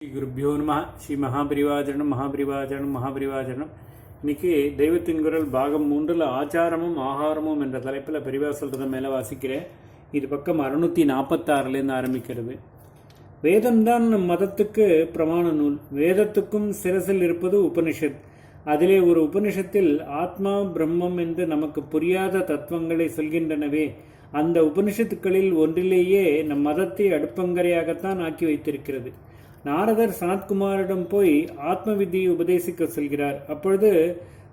ஸ்ரீ குருப்பியோ நம. ஸ்ரீ மகாபரிவாச்சரணம் மகாபரிவாச்சரணம் மகாபரிவாச்சரணம். இன்னைக்கு தெய்வத்தின் குரல் பாகம் 3 ஆச்சாரமும் ஆகாரமும் என்ற தலைப்பில் பெரிவா சொல்கிறத மேலே வாசிக்கிறேன். இது பக்கம் 646 ஆரம்பிக்கிறது. வேதம்தான் நம் மதத்துக்கு பிரமாண நூல். வேதத்துக்கும் சிரசில் இருப்பது உபனிஷத். அதிலே ஒரு உபனிஷத்தில் ஆத்மா பிரம்மம் என்று நமக்கு புரியாத தத்துவங்களை சொல்கின்றனவே, அந்த உபனிஷத்துக்களில் ஒன்றிலேயே நம் மதத்தை அடுப்பங்கரையாகத்தான் ஆக்கி வைத்திருக்கிறது. நாரதர் சனத்குமாரிடம் போய் ஆத்ம வித்தியை உபதேசிக்க சொல்கிறார். அப்பொழுது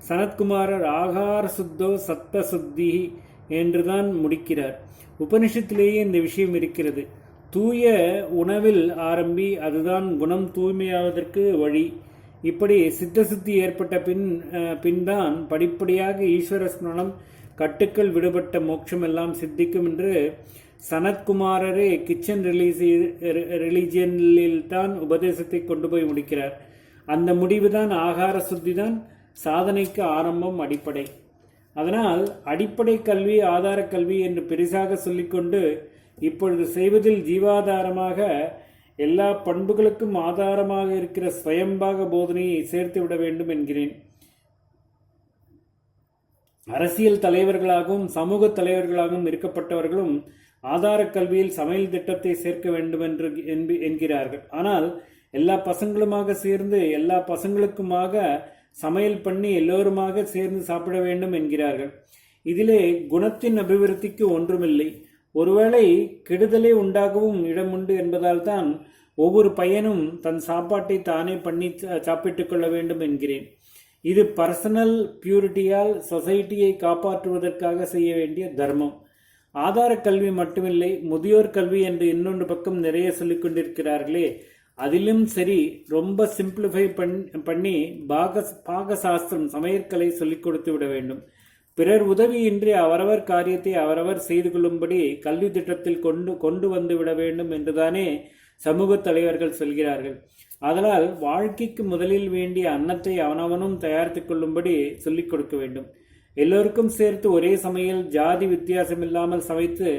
சனத்குமாரர் ஆகார சுத்தோ சத்த சுத்தி என்றுதான் முடிக்கிறார். உபனிஷத்திலேயே இந்த விஷயம் இருக்கிறது. தூய உணவில் ஆரம்பி, அதுதான் குணம் தூய்மையாவதற்கு வழி. இப்படி சித்தசுத்தி ஏற்பட்ட பின்தான் படிப்படியாக ஈஸ்வர ஸ்மரணம், கட்டுக்கள் விடுபட்ட மோட்சம் எல்லாம் சித்திக்கும் என்று சனத்குமாரரே கிச்சன் ரிலிஜியனில் தான் உபதேசத்தை கொண்டு போய் முடிக்கிறார். அந்த முடிவுதான் ஆகார சுத்தி தான் சாதனைக்கு ஆரம்பம், அடிப்படை. அதனால் அடிப்படை கல்வி ஆதார கல்வி என்று பெரிசாக சொல்லிக்கொண்டு இப்பொழுது செய்வதில் ஜீவாதாரமாக எல்லா பண்புகளுக்கும் ஆதாரமாக இருக்கிற ஸ்வயம்பாக போதனையை சேர்த்து விட வேண்டும் என்கிறேன். அரசியல் தலைவர்களாகவும் சமூக தலைவர்களாகவும் இருக்கப்பட்டவர்களும் ஆதார கல்வியில் சமையல் திட்டத்தை சேர்க்க வேண்டும் என்று என்கிறார்கள். ஆனால் எல்லா பசங்களுமாக சேர்ந்து எல்லா பசங்களுக்குமாக சமையல் பண்ணி எல்லோருமாக சேர்ந்து சாப்பிட வேண்டும் என்கிறார்கள். இதிலே குணத்தின் அபிவிருத்திக்கு ஒன்றுமில்லை. ஒருவேளை கெடுதலே உண்டாகவும் இடமுண்டு என்பதால் தான் ஒவ்வொரு பையனும் தன் சாப்பாட்டை தானே பண்ணி சாப்பிட்டுக் கொள்ள வேண்டும் என்கிறேன். இது பர்சனல் பியூரிட்டியால் சொசைட்டியை காப்பாற்றுவதற்காக செய்ய வேண்டிய தர்மம். ஆதார கல்வி மட்டுமில்லை, முதியோர் கல்வி என்று இன்னொன்று பக்கம் நிறைய சொல்லிக் கொண்டிருக்கிறார்களே, அதிலும் சரி ரொம்ப சிம்பிளிஃபை பண்ணி பாகசாஸ்திரம் சமையற்கலை சொல்லிக் கொடுத்து விட வேண்டும். பிறர் உதவியின்றி அவரவர் காரியத்தை அவரவர் செய்து கொள்ளும்படி கல்வி திட்டத்தில் கொண்டு வந்து விட வேண்டும் என்றுதானே சமூக தலைவர்கள் சொல்கிறார்கள். அதனால் வாழ்க்கைக்கு முதலில் வேண்டிய அன்னத்தை அவனவனும் தயாரித்து கொள்ளும்படி சொல்லிக் கொடுக்க வேண்டும். எல்லோருக்கும் சேர்த்து ஒரே சமையல், ஜாதி வித்தியாசம் இல்லாமல் சமைத்து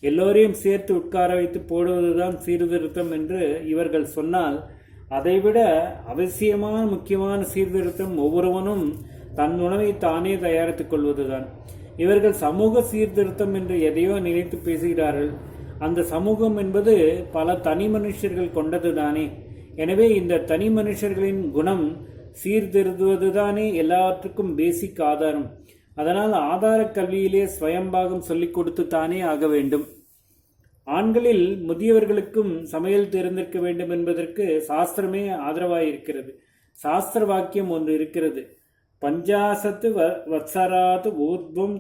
எல்லோரையும் சேர்த்து உட்கார வைத்து போடுவதுதான் சீர்திருத்தம் என்று இவர்கள் சொன்னால், அதைவிட அவசியமான முக்கியமான சீர்திருத்தம் ஒவ்வொருவனும் தன் உணவை தானே தயாரித்துக் கொள்வதுதான். இவர்கள் சமூக சீர்திருத்தம் என்று எதையோ நினைத்து பேசுகிறார்கள். அந்த சமூகம் என்பது பல தனி மனுஷர்கள் கொண்டதுதானே. எனவே இந்த தனி மனுஷர்களின் குணம் சீர்திருத்துவதுதானே எல்லாற்றுக்கும் பேசிக் ஆதாரம். அதனால் ஆதார கல்வியிலே ஸ்வயம்பாகம் சொல்லிக் கொடுத்து தானே ஆக வேண்டும். ஆண்களில் முதியவர்களுக்கும் சமையல் தெரிந்திருக்க வேண்டும் என்பதற்கு சாஸ்திரமே ஆதரவாயிருக்கிறது. சாஸ்திர வாக்கியம் ஒன்று இருக்கிறது. பஞ்சாசத்து வத்சராத் ஊர்த்வம்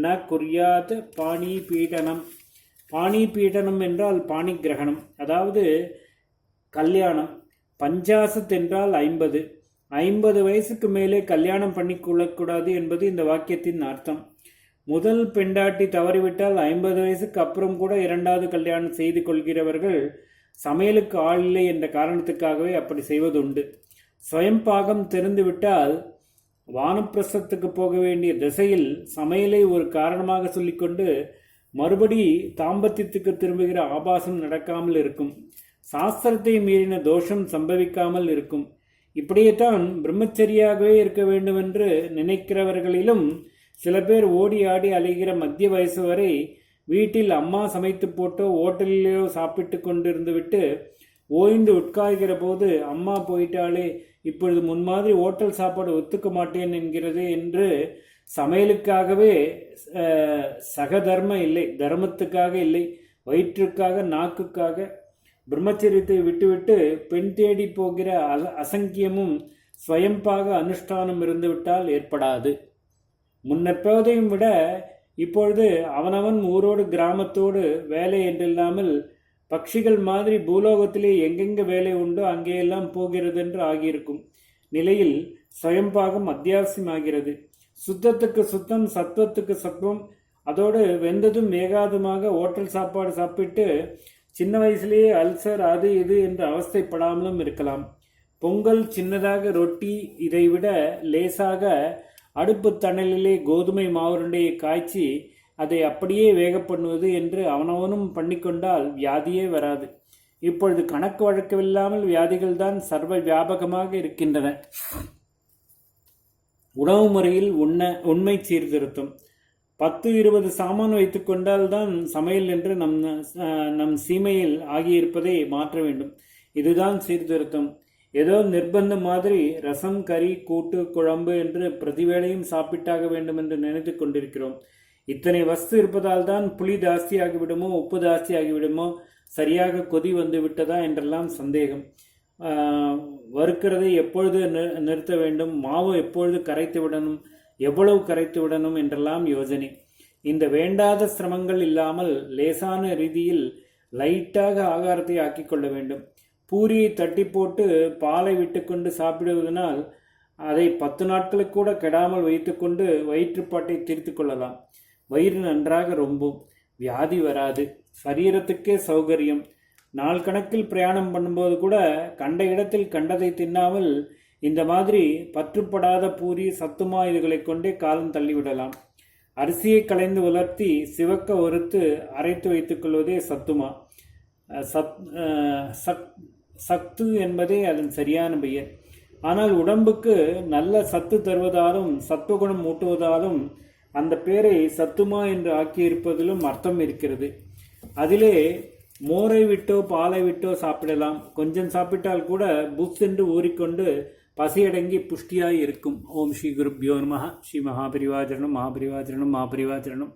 ந குறியாத் பாணி பீடனம். பாணி பீடனம் என்றால் பாணி கிரகணம், அதாவது கல்யாணம். பஞ்சாசத் என்றால் 50 வயசுக்கு மேலே கல்யாணம் பண்ணி கொள்ளக்கூடாது என்பது இந்த வாக்கியத்தின் அர்த்தம். முதல் பெண்டாட்டி தவறிவிட்டால் 50 வயசுக்கு அப்புறம் கூட இரண்டாவது கல்யாணம் செய்து கொள்கிறவர்கள் சமையலுக்கு ஆள் இல்லை என்ற காரணத்துக்காகவே அப்படி செய்வதுண்டு. ஸ்வயம்பாகம் தெரிந்துவிட்டால் வானப்பிரசத்துக்கு போக வேண்டிய திசையில் சமையலை ஒரு காரணமாக சொல்லிக்கொண்டு மறுபடி தாம்பத்தியத்துக்கு திரும்புகிற ஆபாசம் நடக்காமல் இருக்கும். சாஸ்திரத்தை மீறின தோஷம் சம்பவிக்காமல் இருக்கும். இப்படியேதான் பிரம்மச்சரியாகவே இருக்க வேண்டும் என்று நினைக்கிறவர்களிலும் சில பேர் ஓடி ஆடி அலைகிற மத்திய வயசு வரை வீட்டில் அம்மா சமைத்து போட்டோ ஓட்டலிலேயோ சாப்பிட்டு கொண்டிருந்து விட்டு ஓய்ந்து உட்கார்கிற போது அம்மா போயிட்டாலே, இப்பொழுது முன்மாதிரி ஓட்டல் சாப்பாடு ஒத்துக்க மாட்டேன் என்கிறது என்று சமையலுக்காகவே சகதர்ம இல்லை, தர்மத்துக்காக இல்லை, வயிற்றுக்காக நாக்குக்காக பிரம்மச்சரியத்தை விட்டுவிட்டு பெண் தேடி போகிற அசங்கியமும் ஸ்வயம்பாக அனுஷ்டானம் இருந்துவிட்டால் ஏற்படாது. முன்னெப்போதையும் விட இப்பொழுது அவனவன் ஊரோடு கிராமத்தோடு வேலை என்றில்லாமல் பட்சிகள் மாதிரி பூலோகத்திலே எங்கெங்க வேலை உண்டோ அங்கேயெல்லாம் போகிறது என்று ஆகியிருக்கும் நிலையில் ஸ்வயம்பாகம் அத்தியாவசியமாகிறது. சுத்தத்துக்கு சுத்தம், சத்துவத்துக்கு சத்துவம். அதோடு வெந்ததும் வேகாதுமாக ஓட்டல் சாப்பாடு சாப்பிட்டு சின்ன வயசுலேயே அல்சர் அது இது என்று அவஸ்தைப்படாமலும் இருக்கலாம். பொங்கல், சின்னதாக ரொட்டி, இதைவிட லேசாக அடுப்பு தணலிலே கோதுமை மாவுருண்டையை காய்ச்சி அதை அப்படியே வேக பண்ணுவது என்று அவனவனும் பண்ணிக்கொண்டால் வியாதியே வராது. இப்பொழுது கணக்கு வழக்கமில்லாமல் வியாதிகள் தான் சர்வ வியாபகமாக இருக்கின்றன. உணவு முறையில் உண்மை சீர்திருத்தம். 10-20 சாமான் வைத்து கொண்டால் தான் சமையல் என்று நம் சீமையில் ஆகியிருப்பதை மாற்ற வேண்டும். இதுதான் சீர்திருத்தம். ஏதோ நிர்பந்தம் மாதிரி ரசம், கறி, கூட்டு, குழம்பு என்று பிரதிவேளையும் சாப்பிட்டாக வேண்டும் என்று நினைத்து கொண்டிருக்கிறோம். இத்தனை வஸ்து இருப்பதால் தான் புளி ஜாஸ்தியாகிவிடுமோ, உப்பு ஜாஸ்தியாகிவிடுமோ, சரியாக கொதி வந்து விட்டதா என்றெல்லாம் சந்தேகம். வறுக்கிறதை எப்பொழுது நிறுத்த வேண்டும், மாவு எப்பொழுது கரைத்து விடணும், எவ்வளவு கரைத்து விடணும் என்றெல்லாம் யோசனை. இந்த வேண்டாத சிரமங்கள் இல்லாமல் லேசான ரீதியில் லைட்டாக ஆகாரத்தை ஆக்கிக்கொள்ள வேண்டும். பூரியை தட்டி போட்டு பாலை விட்டுக்கொண்டு சாப்பிடுவதனால் அதை 10 நாட்களுக்கு கூட கெடாமல் வைத்துக்கொண்டு வயிற்றுப்பாட்டை தீர்த்து கொள்ளலாம். வயிறு நன்றாக ரொம்பும், வியாதி வராது, சரீரத்துக்கே சௌகரியம். நாள் கணக்கில் பிரயாணம் பண்ணும்போது கூட கண்ட இடத்தில் கண்டதை தின்னாமல் இந்த மாதிரி பற்றுப்படாத பூரி, சத்துமா இதுகளை கொண்டே காலம் தள்ளிவிடலாம். அரிசியை களைந்து உலர்த்தி சிவக்க வறுத்து அரைத்து வைத்துக் கொள்வதே சத்துமா. சத்து என்பதே அதன் சரியான பெயர். ஆனால் உடம்புக்கு நல்ல சத்து தருவதாலும் சத்துவகுணம் ஊட்டுவதாலும் அந்த பேரை சத்துமா என்று ஆக்கியிருப்பதிலும் அர்த்தம் இருக்கிறது. அதிலே மோரை விட்டோ பாலை விட்டோ சாப்பிடலாம். கொஞ்சம் சாப்பிட்டால் கூட புஷ் என்று ஊறிக்கொண்டு பசியடங்கி புஷ்டியாய் இருக்கும். ஓம் ஸ்ரீ குருப்யோ நமஹ. ஸ்ரீ மகாபரிவாஜரணம் மகாபரிவாஜரணம் மகாபரிவாஜரணம்.